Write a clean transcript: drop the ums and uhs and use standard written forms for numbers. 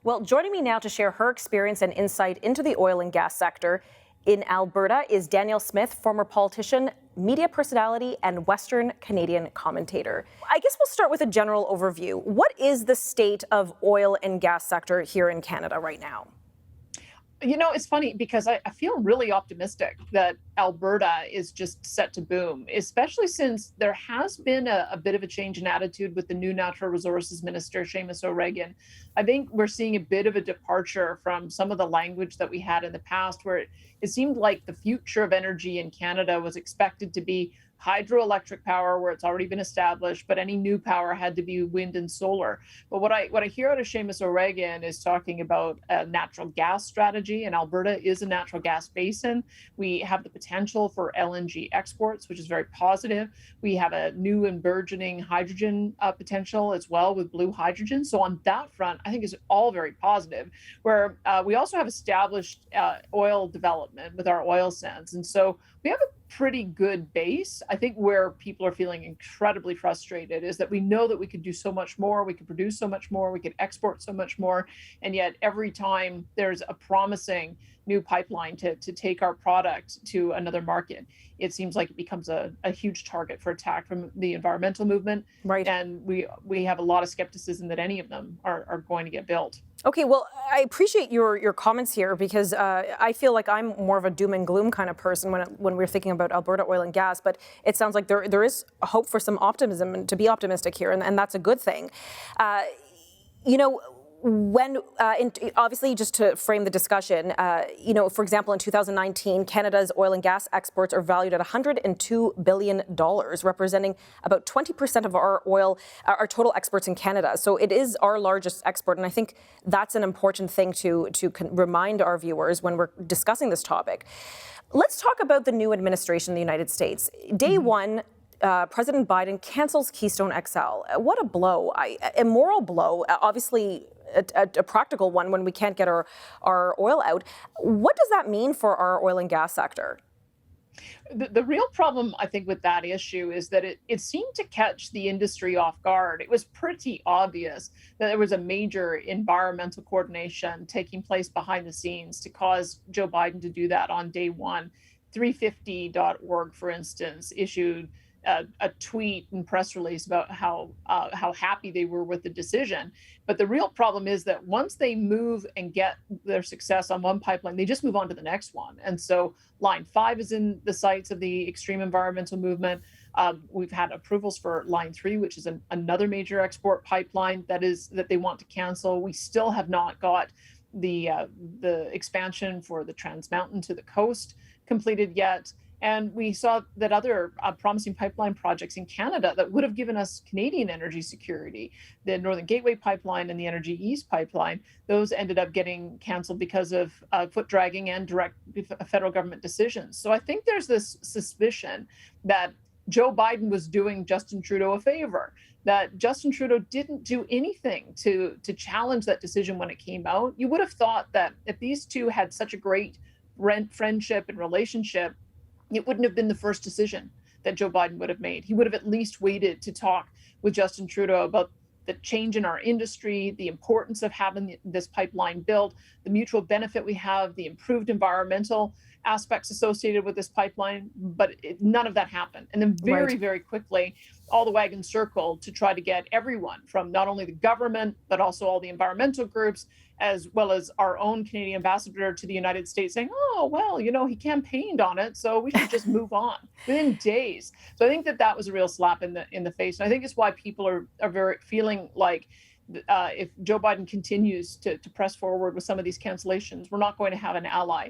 Well, joining me now to share her experience and insight into the oil and gas sector in Alberta is Danielle Smith, former politician, media personality, and Western Canadian commentator. I guess we'll start with a general overview. What is the state of oil and gas sector here in Canada right now? You know, it's funny because I feel really optimistic that Alberta is just set to boom, especially since there has been a bit of a change in attitude with the new Natural Resources Minister, Seamus O'Regan. I think we're seeing a bit of a departure from some of the language that we had in the past, where it seemed like the future of energy in Canada was expected to be hydroelectric power, where it's already been established, but any new power had to be wind and solar. But what I hear out of Seamus O'Regan is talking about a natural gas strategy, and Alberta is a natural gas basin. We have the potential for LNG exports, which is very positive. We have a new and burgeoning hydrogen potential as well with blue hydrogen. So on that front, I think is all very positive. Where we also have established oil development with our oil sands, and so we have a pretty good base. I think where people are feeling incredibly frustrated is that we know that we could do so much more, we could produce so much more, we could export so much more, and yet every time there's a promising new pipeline to take our product to another market, it seems like it becomes a huge target for attack from the environmental movement. Right. And we have a lot of skepticism that any of them are going to get built. Okay, well, I appreciate your comments here because I feel like I'm more of a doom and gloom kind of person when we're thinking about Alberta oil and gas, but it sounds like there is hope for some optimism and to be optimistic here, and that's a good thing. You know, obviously, just to frame the discussion, for example, in 2019, Canada's oil and gas exports are valued at $102 billion, representing about 20% of our total exports in Canada. So it is our largest export, and I think that's an important thing to remind our viewers when we're discussing this topic. Let's talk about the new administration in the United States. Day one, President Biden cancels Keystone XL. What a blow, a moral blow, obviously a practical one when we can't get our oil out. What does that mean for our oil and gas sector? The real problem, I think, with that issue is that it seemed to catch the industry off guard. It was pretty obvious that there was a major environmental coordination taking place behind the scenes to cause Joe Biden to do that on day one. 350.org, for instance, issued a tweet and press release about how happy they were with the decision. But the real problem is that once they move and get their success on one pipeline, they just move on to the next one. And so Line 5 is in the sights of the extreme environmental movement. We've had approvals for Line 3, which is another major export pipeline that they want to cancel. We still have not got the expansion for the Trans Mountain to the coast completed yet. And we saw that other promising pipeline projects in Canada that would have given us Canadian energy security, the Northern Gateway pipeline and the Energy East pipeline, those ended up getting canceled because of foot dragging and direct federal government decisions. So I think there's this suspicion that Joe Biden was doing Justin Trudeau a favor, that Justin Trudeau didn't do anything to challenge that decision when it came out. You would have thought that if these two had such a great friendship and relationship, it wouldn't have been the first decision that Joe Biden would have made. He would have at least waited to talk with Justin Trudeau about the change in our industry, the importance of having this pipeline built, the mutual benefit we have, the improved environmental aspects associated with this pipeline. But none of that happened. And then very quickly, all the wagons circled to try to get everyone from not only the government, but also all the environmental groups, as well as our own Canadian ambassador to the United States saying, oh, well, he campaigned on it, so we should just move on within days. So I think that was a real slap in the face. And I think it's why people are very feeling like if Joe Biden continues to press forward with some of these cancellations, we're not going to have an ally.